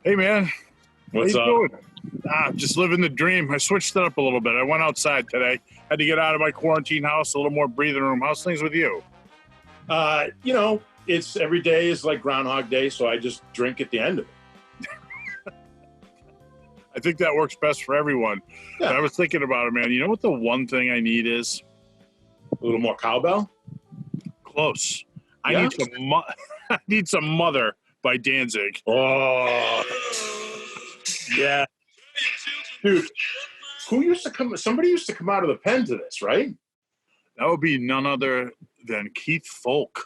Hey, man. What's How up? you doing? Just living the dream. I switched it up a little bit. I went outside today. Had to get out of my quarantine house, a little more breathing room. How's things with you? It's every day is like Groundhog Day, so I just drink at the end of it. I think that works best for everyone. Yeah. But I was thinking about it, man. You know what the one thing I need is? A little more cowbell? Close. I Yeah? need some I need some Mother by Danzig. Oh, yeah. Dude, somebody used to come out of the pen to this, right? That would be none other than Keith Foulke.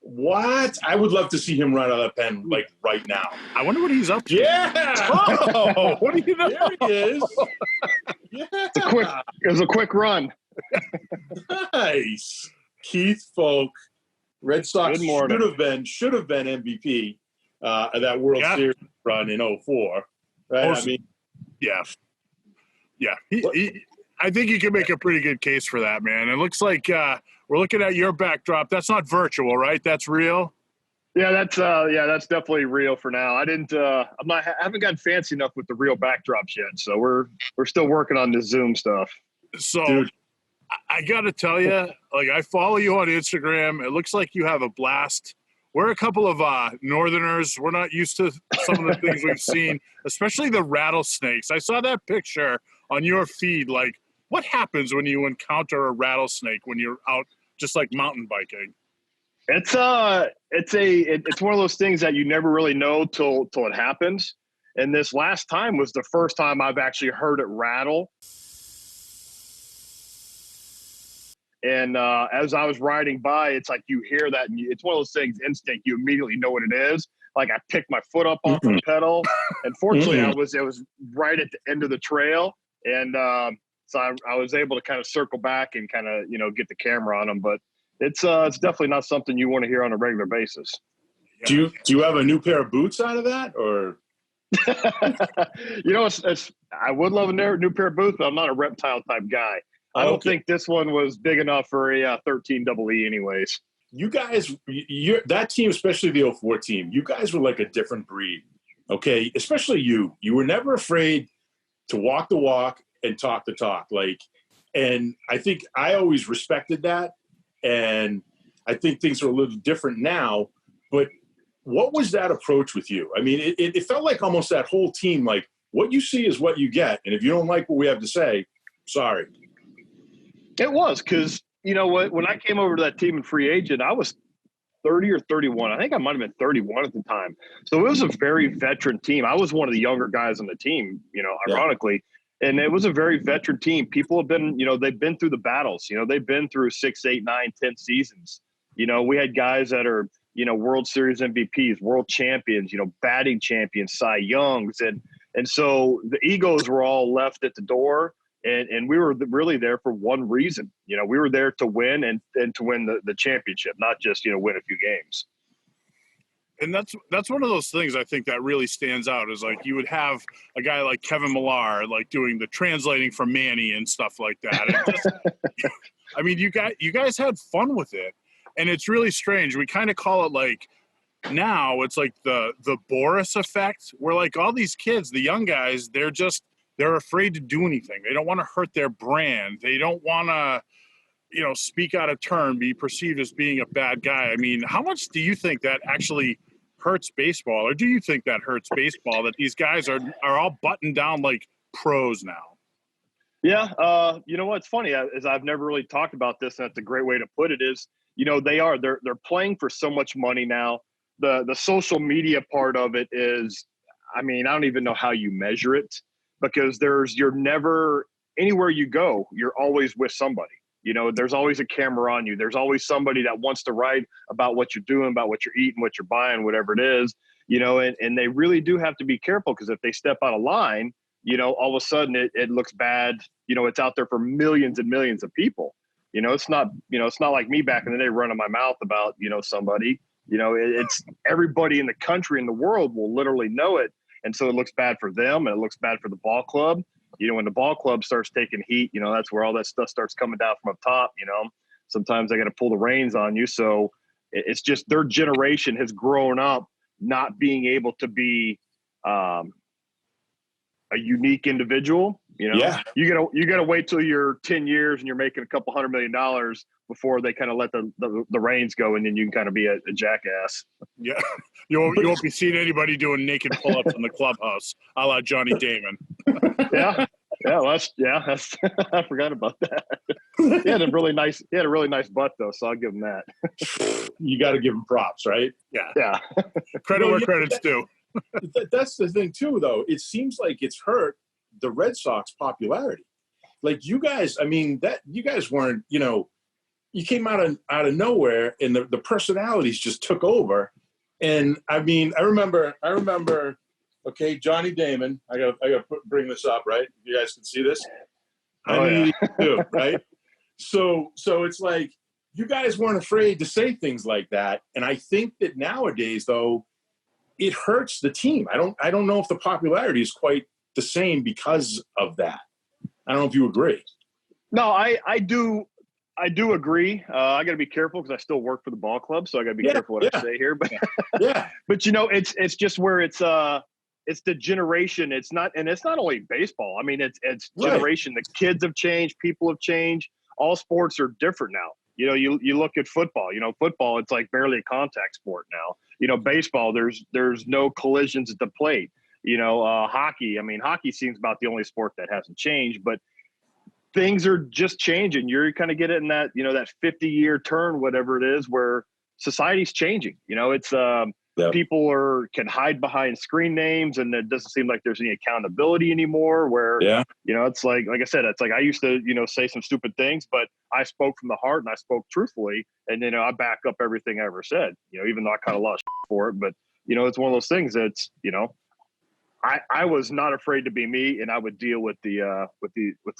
What? I would love to see him run out of the pen, like, right now. I wonder what he's up to. Yeah! Oh, what do you know? There he is. Yeah. It was a quick run. Nice. Keith Foulke, Red Sox Good morning. should have been MVP of that World Series run in 2004. Right? Yeah. I think you can make a pretty good case for that, man. It looks like we're looking at your backdrop. That's not virtual, right? That's real. Yeah, that's definitely real for now. I haven't gotten fancy enough with the real backdrops yet, so we're still working on this Zoom stuff. So, Dude. I got to tell you, like, I follow you on Instagram. It looks like you have a blast. We're a couple of Northerners. We're not used to some of the things we've seen, especially the rattlesnakes. I saw that picture on your feed. Like, what happens when you encounter a rattlesnake when you're out just like mountain biking? It's one of those things that you never really know till it happens. And this last time was the first time I've actually heard it rattle. And as I was riding by, it's like you hear that, and it's one of those things, instinct. You immediately know what it is. Like, I picked my foot up off the pedal, and fortunately, it was right at the end of the trail, and so I was able to kind of circle back and kind of get the camera on them. But it's definitely not something you want to hear on a regular basis. Do you have a new pair of boots out of that, or? I would love a new pair of boots, but I'm not a reptile type guy. I don't think this one was big enough for a 13 EE anyways. You guys, that team, especially the 04 team, you guys were like a different breed, okay? Especially you. You were never afraid to walk the walk and talk the talk. And I think I always respected that, and I think things are a little different now. But what was that approach with you? I mean, it felt like almost that whole team, like, what you see is what you get, and if you don't like what we have to say, sorry. It was, because, when I came over to that team in free agent, I was 30 or 31. I think I might have been 31 at the time. So it was a very veteran team. I was one of the younger guys on the team, ironically. Yeah. And it was a very veteran team. People have been, they've been through the battles. They've been through 6, 8, 9, 10 seasons. We had guys that are, World Series MVPs, world champions, batting champions, Cy Youngs. And so the egos were all left at the door. And we were really there for one reason. We were there to win and to win the championship, not just, win a few games. And that's one of those things I think that really stands out is, like, you would have a guy like Kevin Millar, like, doing the translating for Manny and stuff like that. I mean, you guys had fun with it, and it's really strange. We kind of call it, like, now it's like the Boris effect, where, like, all these kids, the young guys, they're afraid to do anything. They don't want to hurt their brand. They don't want to, speak out of turn, be perceived as being a bad guy. I mean, how much do you think that actually hurts baseball? Or do you think that hurts baseball, that these guys are all buttoned down like pros now? Yeah. You know what's funny is I've never really talked about this, and that's a great way to put it is, they're playing for so much money now. The social media part of it is, I mean, I don't even know how you measure it. Because you're never, anywhere you go, you're always with somebody. There's always a camera on you. There's always somebody that wants to write about what you're doing, about what you're eating, what you're buying, whatever it is, and they really do have to be careful, because if they step out of line, all of a sudden it looks bad. It's out there for millions and millions of people. It's not like me back in the day running my mouth about, somebody, it's everybody in the country and the world will literally know it. And so it looks bad for them, and it looks bad for the ball club. When the ball club starts taking heat, that's where all that stuff starts coming down from up top. Sometimes they got to pull the reins on you. So it's just their generation has grown up not being able to be a unique individual. You know, Yeah. you gotta wait till you're 10 years and you're making a couple $100 million before they kind of let the reins go, and then you can kind of be a jackass. Yeah, you won't be seeing anybody doing naked pull-ups in the clubhouse, a la Johnny Damon. Yeah, that's I forgot about that. He had a really nice butt though, so I'll give him that. You got to give him props, right? Yeah. Credit where credit's due. That's the thing too, though. It seems like it's hurt the Red Sox popularity. Like you guys, I mean, that you guys weren't, you know, you came out of nowhere, and the personalities just took over. And I mean, I remember. Okay, Johnny Damon. I got bring this up, right? You guys can see this. I do, right? So it's like you guys weren't afraid to say things like that, and I think that nowadays, though, it hurts the team. I don't know if the popularity is quite the same because of that. I don't know if you agree. No, I do agree. I got to be careful because I still work for the ball club, so I got to be careful what I say here. But but you know, it's just where it's the generation. It's not only baseball. I mean, it's generation. The kids have changed. People have changed. All sports are different now. You know, you look at football. You know, football, it's like barely a contact sport now. You know, baseball, there's no collisions at the plate. You know, hockey. I mean, hockey seems about the only sport that hasn't changed, but things are just changing. You're kind of getting that, you know, that 50-year turn, whatever it is, where society's changing. You know, it's people can hide behind screen names, and it doesn't seem like there's any accountability anymore. Where you know, it's like I said, it's like I used to, you know, say some stupid things, but I spoke from the heart and I spoke truthfully, and you know, I back up everything I ever said. You know, even though I kind of lost for it, but you know, it's one of those things that's, you know, I was not afraid to be me, and I would deal with the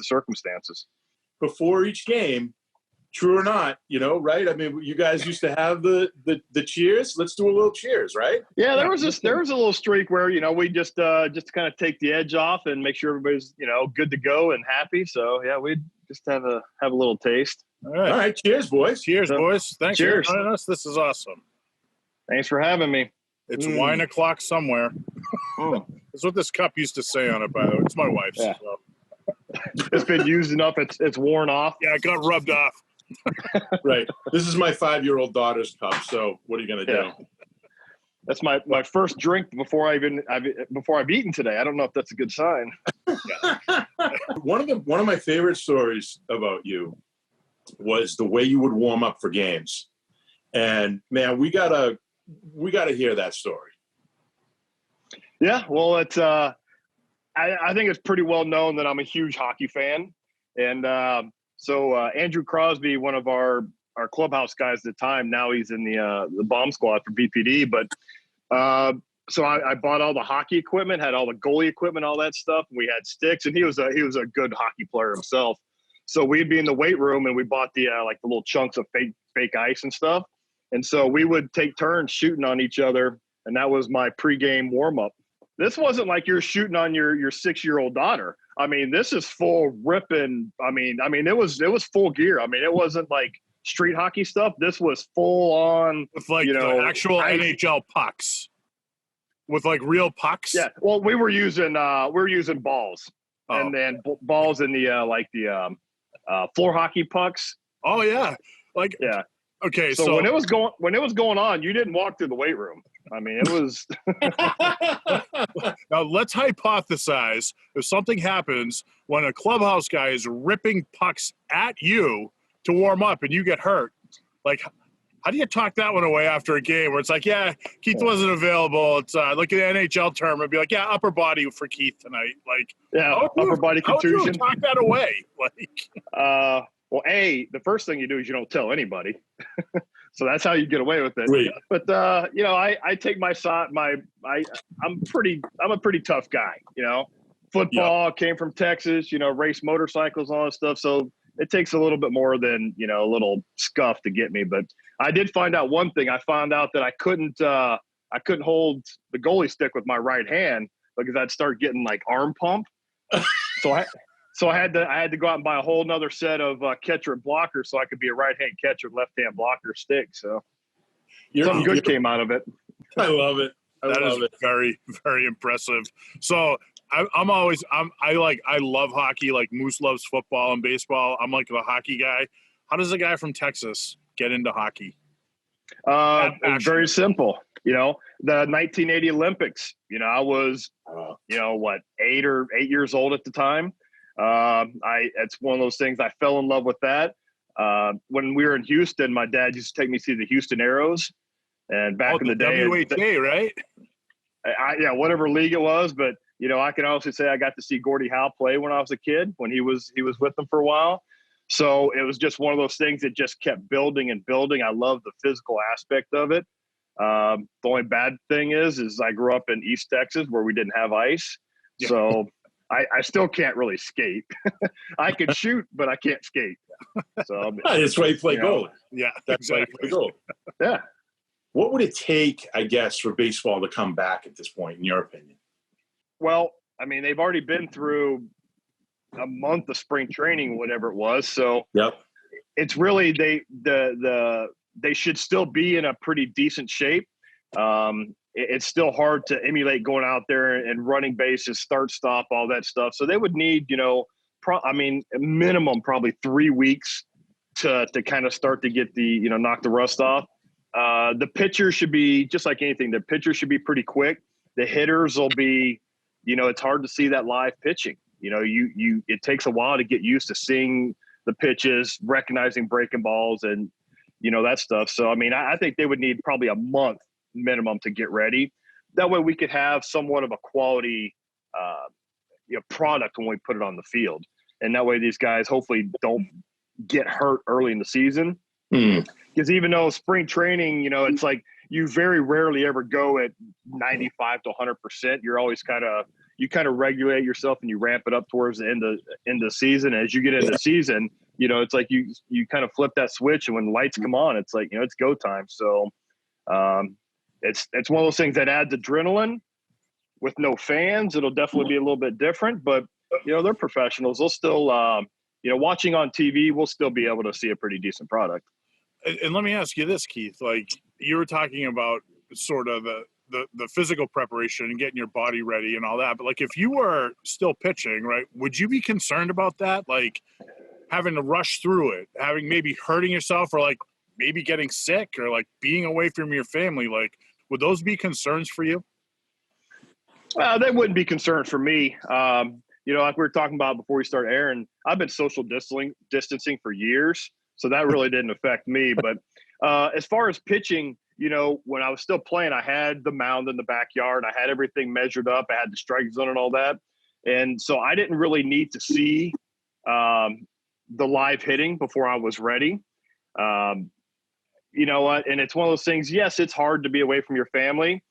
circumstances. Before each game, true or not, you know, right? I mean, you guys used to have the cheers. Let's do a little cheers, right? Yeah, there was a little streak where, you know, we just kind of take the edge off and make sure everybody's, you know, good to go and happy. So yeah, we'd just have a little taste. All right, cheers, boys. Cheers, boys. Thanks for joining us. This is awesome. Thanks for having me. It's wine o'clock somewhere. That's what this cup used to say on it, by the way. It's my wife's. Yeah. So. It's been used enough. It's worn off. Yeah, it got rubbed off. Right. This is my 5-year-old daughter's cup. So what are you going to do? That's my first drink before I've eaten today. I don't know if that's a good sign. One of my favorite stories about you was the way you would warm up for games. And man, we gotta hear that story. Yeah, well, it's I think it's pretty well known that I'm a huge hockey fan, and so Andrew Crosby, one of our clubhouse guys at the time, now he's in the bomb squad for BPD. But so I bought all the hockey equipment, had all the goalie equipment, all that stuff. And we had sticks, and he was a good hockey player himself. So we'd be in the weight room, and we bought the like the little chunks of fake ice and stuff. And so we would take turns shooting on each other, and that was my pregame warm up. This wasn't like you're shooting on your 6-year-old daughter. I mean, this is full ripping. I mean, it was full gear. I mean, it wasn't like street hockey stuff. This was full on with like, you know, the actual NHL pucks, with like real pucks. Yeah. Well, we were using balls, and then balls in the floor hockey pucks. Oh yeah, yeah. Okay, so when it was going on, you didn't walk through the weight room. I mean, it was. Now let's hypothesize if something happens when a clubhouse guy is ripping pucks at you to warm up and you get hurt. Like, how do you talk that one away after a game where it's like, yeah, Keith wasn't available. It's look at the NHL term and be like, yeah, upper body for Keith tonight. Like, upper body contusion. How would you talk that away? Like, well, the first thing you do is you don't tell anybody. So that's how you get away with it. Wait. But you know, I take my shot. I'm a pretty tough guy. You know, football, came from Texas. You know, race motorcycles, all that stuff. So it takes a little bit more than, you know, a little scuff to get me. But I did find out one thing. I found out that I couldn't hold the goalie stick with my right hand because I'd start getting like arm pump. So I had to go out and buy a whole nother set of catcher and blocker so I could be a right-hand catcher, left-hand blocker stick. So something good came out of it. I love it. That is very, very impressive. So I love hockey. Like Moose loves football and baseball. I'm like the hockey guy. How does a guy from Texas get into hockey? Very simple. You know, the 1980 Olympics. You know, I was, 8 years old at the time. It's one of those things. I fell in love with that. When we were in Houston, my dad used to take me to see the Houston Aeros. And back in the day, WHA, right? Whatever league it was. But, you know, I can honestly say I got to see Gordie Howe play when I was a kid, when he was with them for a while. So it was just one of those things that just kept building and building. I love the physical aspect of it. The only bad thing is I grew up in East Texas where we didn't have ice. Yeah. So I still can't really skate. I can shoot, but I can't skate. So that's why you play goalie. Yeah, that's why you play goalie. Yeah. What would it take, I guess, for baseball to come back at this point, in your opinion? Well, I mean, they've already been through a month of spring training, whatever it was. So it's really they should still be in a pretty decent shape. It's still hard to emulate going out there and running bases, start, stop, all that stuff. So they would need, minimum probably 3 weeks to kind of start to get knock the rust off. The pitcher should be just like anything. The pitcher should be pretty quick. The hitters will be, it's hard to see that live pitching. It takes a while to get used to seeing the pitches, recognizing breaking balls and, that stuff. So, I mean, I think they would need probably a month minimum to get ready. That way we could have somewhat of a quality product when we put it on the field. And that way these guys hopefully don't get hurt early in the season. Because even though spring training, it's like you very rarely ever go at 95 to 100%. You're always you kind of regulate yourself and you ramp it up towards the end of the season. As you get into the season, it's like you kind of flip that switch, and when the lights come on, it's like, it's go time. So it's one of those things that adds adrenaline. With no fans, it'll definitely be a little bit different, but they're professionals. They'll still, watching on TV, we'll still be able to see a pretty decent product. And let me ask you this, Keith, like you were talking about sort of the physical preparation and getting your body ready and all that. But like, if you were still pitching, right, would you be concerned about that? Like having to rush through it, having maybe hurting yourself, or like maybe getting sick, or like being away from your family? Like, would those be concerns for you? They wouldn't be concerns for me. Like we were talking about before we start airing, I've been social distancing for years. So that really didn't affect me. But as far as pitching, when I was still playing, I had the mound in the backyard. I had everything measured up. I had the strike zone and all that. And so I didn't really need to see the live hitting before I was ready. You know what? And it's one of those things, yes, it's hard to be away from your family.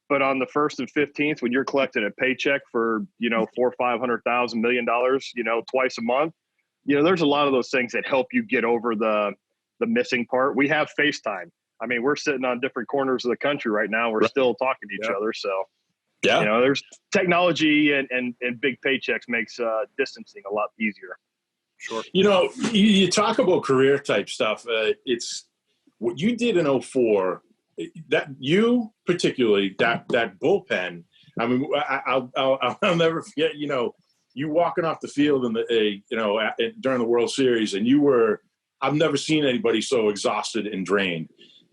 But on the 1st and 15th, when you're collecting a paycheck for, $400,000 or $500,000, $1 million, twice a month, there's a lot of those things that help you get over the missing part. We have FaceTime. I mean, we're sitting on different corners of the country right now. We're still talking to each other. So, there's technology and big paychecks makes distancing a lot easier. Sure. You talk about career type stuff. It's what you did in 2004. That you particularly that bullpen. I mean, I'll never forget. You walking off the field in the during the World Series, and I've never seen anybody so exhausted and drained,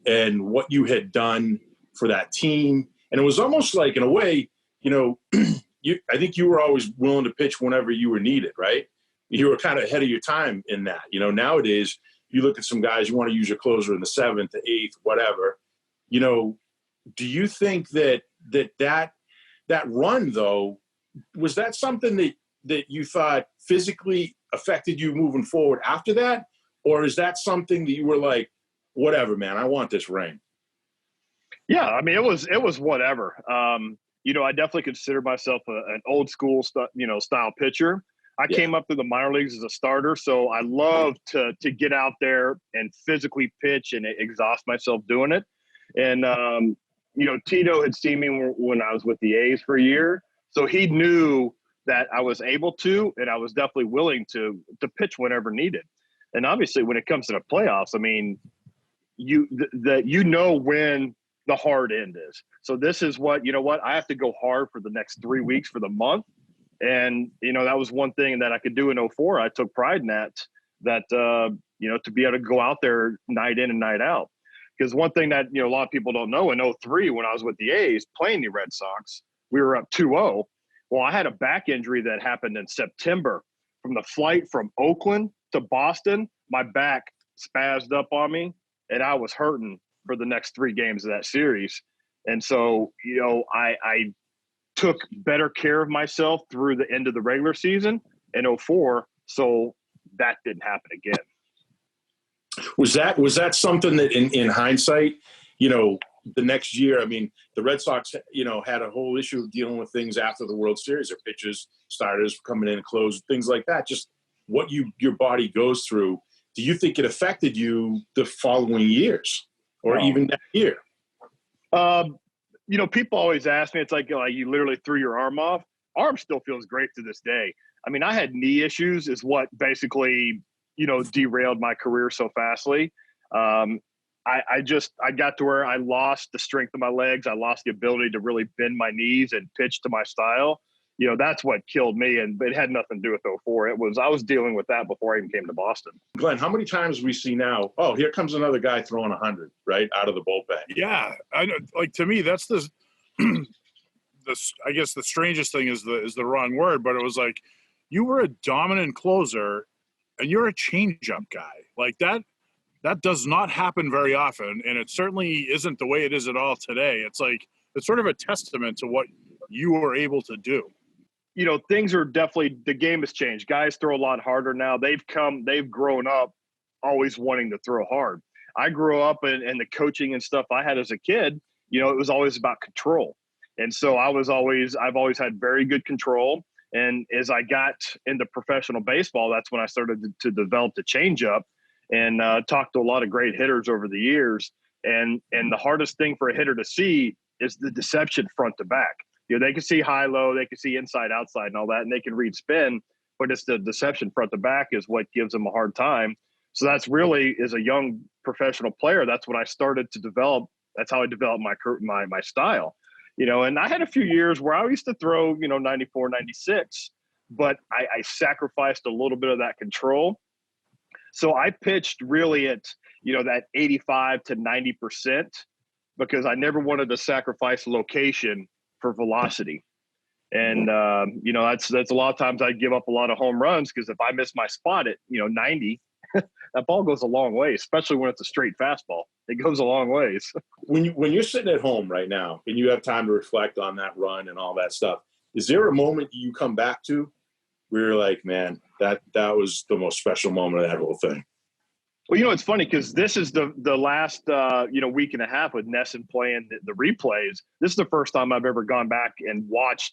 and what you had done for that team. And it was almost like, in a way, I think you were always willing to pitch whenever you were needed, right? You were kind of ahead of your time in that. Nowadays you look at some guys, you want to use your closer in the 7th, the 8th, whatever. Do you think that run, though, was that something that you thought physically affected you moving forward after that? Or is that something that you were like, whatever, man, I want this ring? Yeah, I mean, it was whatever. I definitely consider myself an old school style pitcher. I came up through the minor leagues as a starter, so I love to get out there and physically pitch and exhaust myself doing it. And, Tito had seen me when I was with the A's for a year. So he knew that I was able to, and I was definitely willing to pitch whenever needed. And obviously when it comes to the playoffs, I mean, when the hard end is. So this is what, you know what, I have to go hard for the next 3 weeks for the month. And, you know, that was one thing that I could do in '04. I took pride in that, you know, to be able to go out there night in and night out. Because one thing that, you know, a lot of people don't know, in '03, when I was with the A's playing the Red Sox, we were up 2-0. Well, I had a back injury that happened in September. From the flight from Oakland to Boston, my back spazzed up on me, and I was hurting for the next 3 games of that series. And so, you know, I took better care of myself through the end of the regular season in '04, so that didn't happen again. Was that something that in hindsight, you know, the next year, I mean, the Red Sox, you know, had a whole issue of dealing with things after the World Series, their pitchers, starters coming in and close, things like that, just what your body goes through. Do you think it affected you the following years or even that year? You know, people always ask me, it's like you literally threw your arm off. Arm still feels great to this day. I mean, I had knee issues is what basically, you know, derailed my career so fastly. I got to where I lost the strength of my legs. I lost the ability to really bend my knees and pitch to my style. You know, that's what killed me, and it had nothing to do with '04. I was dealing with that before I even came to Boston. Glenn, how many times we see now, oh, here comes another guy throwing 100, right, out of the bullpen? Yeah, I know. Like, to me, that's the I guess the strangest thing is the wrong word, but it was like you were a dominant closer, and you're a changeup guy. Like that does not happen very often, and it certainly isn't the way it is at all today. It's like it's sort of a testament to what you were able to do. You know, things are definitely, the game has changed. Guys throw a lot harder now. They've grown up always wanting to throw hard. I grew up in the coaching and stuff I had as a kid, you know, it was always about control. And so I've always had very good control. And as I got into professional baseball, that's when I started to develop the changeup and talked to a lot of great hitters over the years. And the hardest thing for a hitter to see is the deception front to back. You know, they can see high, low, they can see inside, outside and all that, and they can read spin, but it's the deception front to back is what gives them a hard time. So that's really, as a young professional player, that's what I started to develop. That's how I developed my style. You know, and I had a few years where I used to throw, you know, 94, 96, but I sacrificed a little bit of that control. So I pitched really at, you know, that 85 to 90% because I never wanted to sacrifice location for velocity. And, you know, that's a lot of times I'd give up a lot of home runs because if I miss my spot at, you know, 90, that ball goes a long way, especially when it's a straight fastball. It goes a long ways. When you're sitting at home right now and you have time to reflect on that run and all that stuff, is there a moment you come back to where you're like, man, that was the most special moment of that whole thing? Well, you know, it's funny because this is the last, you know, week and a half with Nesson playing the replays. This is the first time I've ever gone back and watched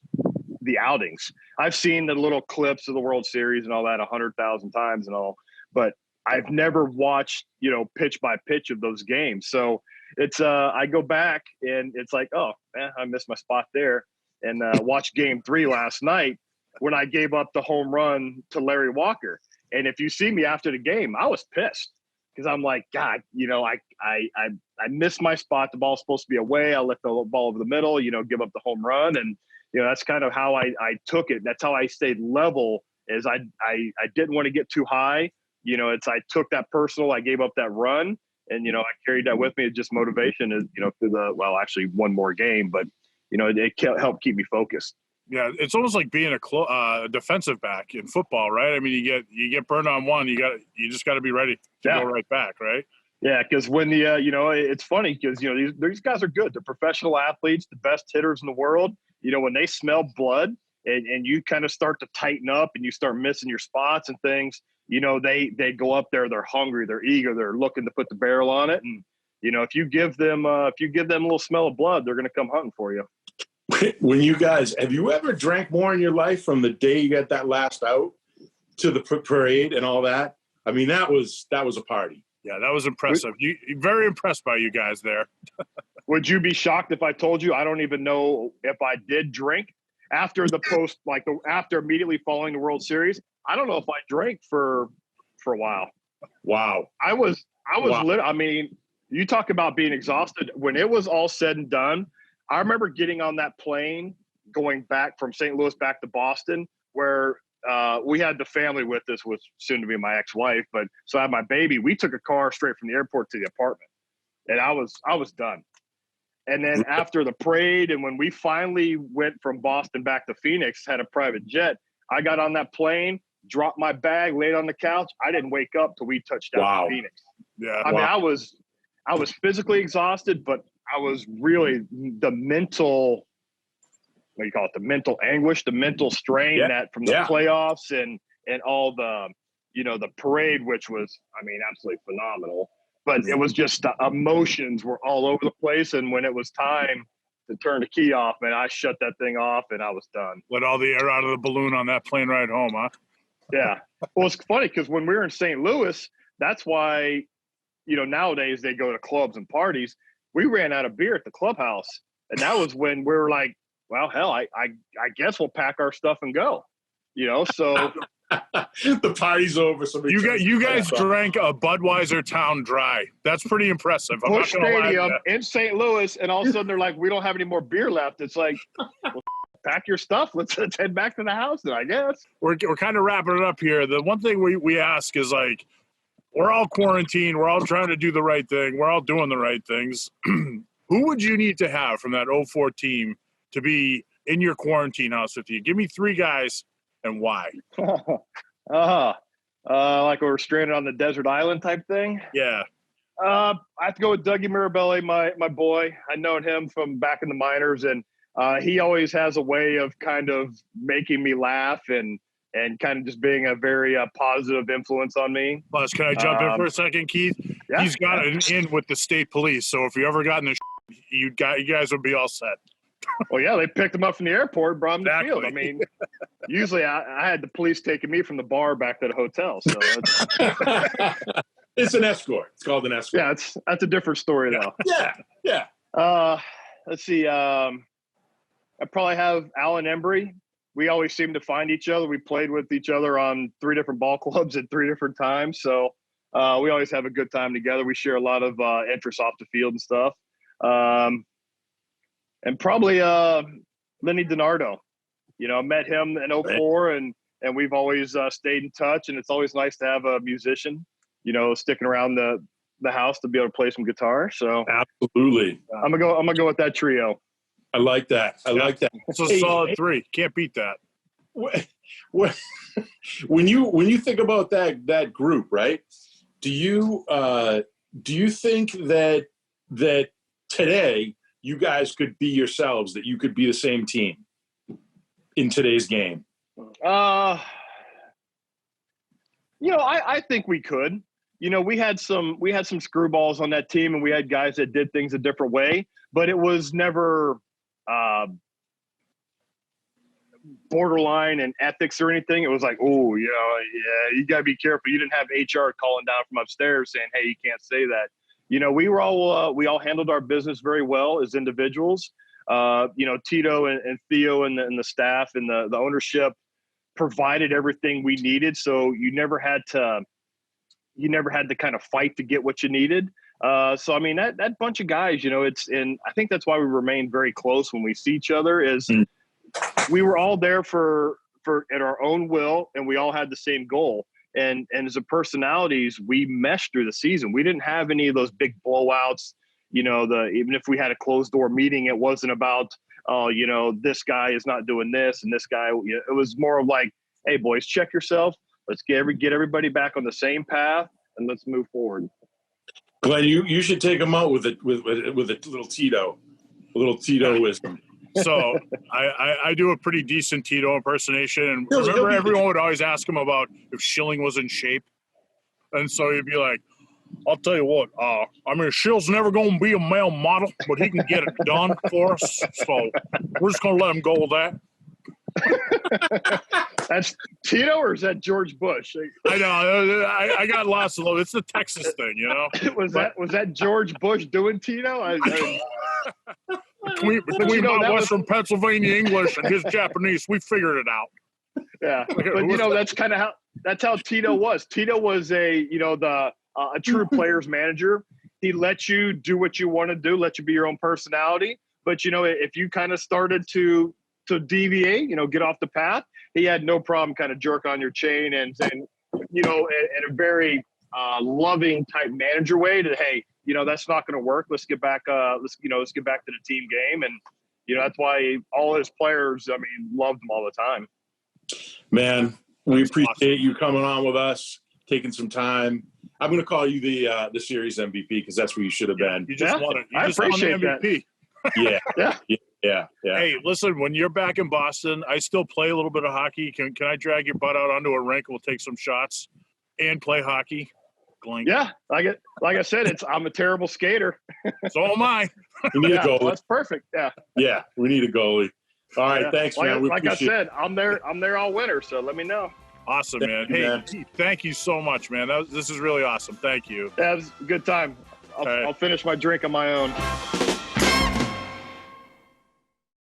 the outings. I've seen the little clips of the World Series and all that 100,000 times and all, but I've never watched, you know, pitch by pitch of those games. So it's, I go back and it's like, oh, man, I missed my spot there. And watched Game 3 last night when I gave up the home run to Larry Walker. And if you see me after the game, I was pissed. Because I'm like, God, you know, I missed my spot. The ball's supposed to be away. I left the ball over the middle, you know, give up the home run. And, you know, that's kind of how I took it. That's how I stayed level is I didn't want to get too high. You know, I took that personal. I gave up that run. And, you know, I carried that with me. It's just motivation is, you know, actually one more game. But, you know, it helped keep me focused. Yeah, it's almost like being a defensive back in football, right? I mean, you get burned on one, you just got to be ready to go right back, right? Yeah, because when you know, it's funny because you know these guys are good. They're professional athletes, the best hitters in the world. You know, when they smell blood and you kind of start to tighten up and you start missing your spots and things, you know, they go up there, they're hungry, they're eager, they're looking to put the barrel on it, and you know, if you give them a little smell of blood, they're going to come hunting for you. When you guys, have you ever drank more in your life from the day you got that last out to the parade and all that? I mean, that was a party. Yeah, that was impressive. Very impressed by you guys there. Would you be shocked if I told you I don't even know if I did drink after the post, after immediately following the World Series? I don't know if I drank for a while. Wow. I was wow. I mean, You talk about being exhausted. When it was all said and done, I remember getting on that plane going back from St. Louis back to Boston, where we had the family with us, was soon to be my ex-wife, but so I had my baby. We took a car straight from the airport to the apartment, and I was done. And then after the parade, and when we finally went from Boston back to Phoenix, had a private jet, I got on that plane, dropped my bag, laid on the couch. I didn't wake up till we touched down to Phoenix. Yeah. I mean, I was physically exhausted, but I was really the mental, what do you call it? The mental anguish, the mental strain that from the playoffs and all the, the parade, which was, I mean, absolutely phenomenal. But it was just the emotions were all over the place. And when it was time to turn the key off, man, I shut that thing off and I was done. Let all the air out of the balloon on that plane ride home, huh? Yeah. Well, it's funny because when we were in St. Louis, that's why, nowadays they go to clubs and parties. We ran out of beer at the clubhouse. And that was when we were like, well, hell, I guess we'll pack our stuff and go, so. The party's over. You guys drank a Budweiser Town Dry. That's pretty impressive. Busch Stadium in St. Louis, and all of a sudden they're like, we don't have any more beer left. It's like, well, pack your stuff. Let's head back to the house then, I guess. We're kind of wrapping it up here. The one thing we ask is, like, we're all quarantined. We're all trying to do the right thing. We're all doing the right things. Who would you need to have from that 04 team to be in your quarantine house with you? Give me 3 guys and why. Like we're stranded on the desert island type thing? Yeah. I have to go with Dougie Mirabelli, my boy. I've known him from back in the minors, and he always has a way of kind of making me laugh and kind of just being a very positive influence on me. Plus, can I jump in for a second, Keith? Yeah, he's got an in with the state police, so if you ever got in the you guys would be all set. Well, yeah, they picked him up from the airport, brought him to the field. I mean, usually I had the police taking me from the bar back to the hotel. So it's an escort. It's called an escort. Yeah, that's a different story now. Yeah. Let's see. I probably have Alan Embry. We always seem to find each other. We played with each other on 3 different ball clubs at 3 different times. So we always have a good time together. We share a lot of interests off the field and stuff. And probably Lenny DiNardo. I met him in 04, and we've always stayed in touch. And it's always nice to have a musician, sticking around the house to be able to play some guitar. So absolutely, I'm gonna go with that trio. I like that. I like that. It's a solid 3. Can't beat that. When you think about that group, right? Do you think that today you guys could be yourselves, that you could be the same team in today's game? I think we could. We had some screwballs on that team, and we had guys that did things a different way, but it was never borderline in ethics or anything. It was like, you got to be careful. You didn't have HR calling down from upstairs saying, hey, you can't say that. We were all we all handled our business very well as individuals. Tito and Theo and the staff and the ownership provided everything we needed. So you never had to kind of fight to get what you needed. So I mean that bunch of guys, I think that's why we remain very close when we see each other. Is we were all there for at our own will, and we all had the same goal. And as a personalities, we meshed through the season. We didn't have any of those big blowouts. Even if we had a closed door meeting, it wasn't about, this guy is not doing this and this guy. It was more of like, hey, boys, check yourself. Let's get everybody back on the same path, and let's move forward. Glenn, you should take them out with a little Tito wisdom. So I do a pretty decent Tito impersonation. And remember, everyone would always ask him about if Schilling was in shape. And so he'd be like, I'll tell you what, Schill's never going to be a male model, but he can get it done for us. So we're just going to let him go with that. That's Tito, or is that George Bush? I know. I got lost a little. It's the Texas thing, Was that George Bush doing Tito? Between my Western Pennsylvania English and his Japanese, we figured it out. Yeah, but that's how Tito was. Tito was a true player's manager. He lets you do what you want to do, let you be your own personality. But, you know, if you kind of started to deviate, you know, get off the path, he had no problem kind of jerk on your chain and you know, in a very loving type manager way to, hey, you know, that's not going to work. Let's get back. Let's get back to the team game. And, you know, that's why all his players, I mean, loved him all the time. Man, we appreciate you coming on with us, taking some time. I'm going to call you the series MVP because that's where you should have been. You just won it. You I just won the appreciate MVP. Yeah. Hey, listen, when you're back in Boston, I still play a little bit of hockey. Can I drag your butt out onto a rink? We'll take some shots and play hockey. Glink. Yeah, like I said, I'm a terrible skater. So am I. We need a goalie. Well, that's perfect. Yeah, we need a goalie. All right, thanks, man. Like I said, I'm there all winter, so let me know. Awesome, man. Hey, thank you so much, man. This is really awesome. Thank you. Yeah, it was a good time. I'll finish my drink on my own.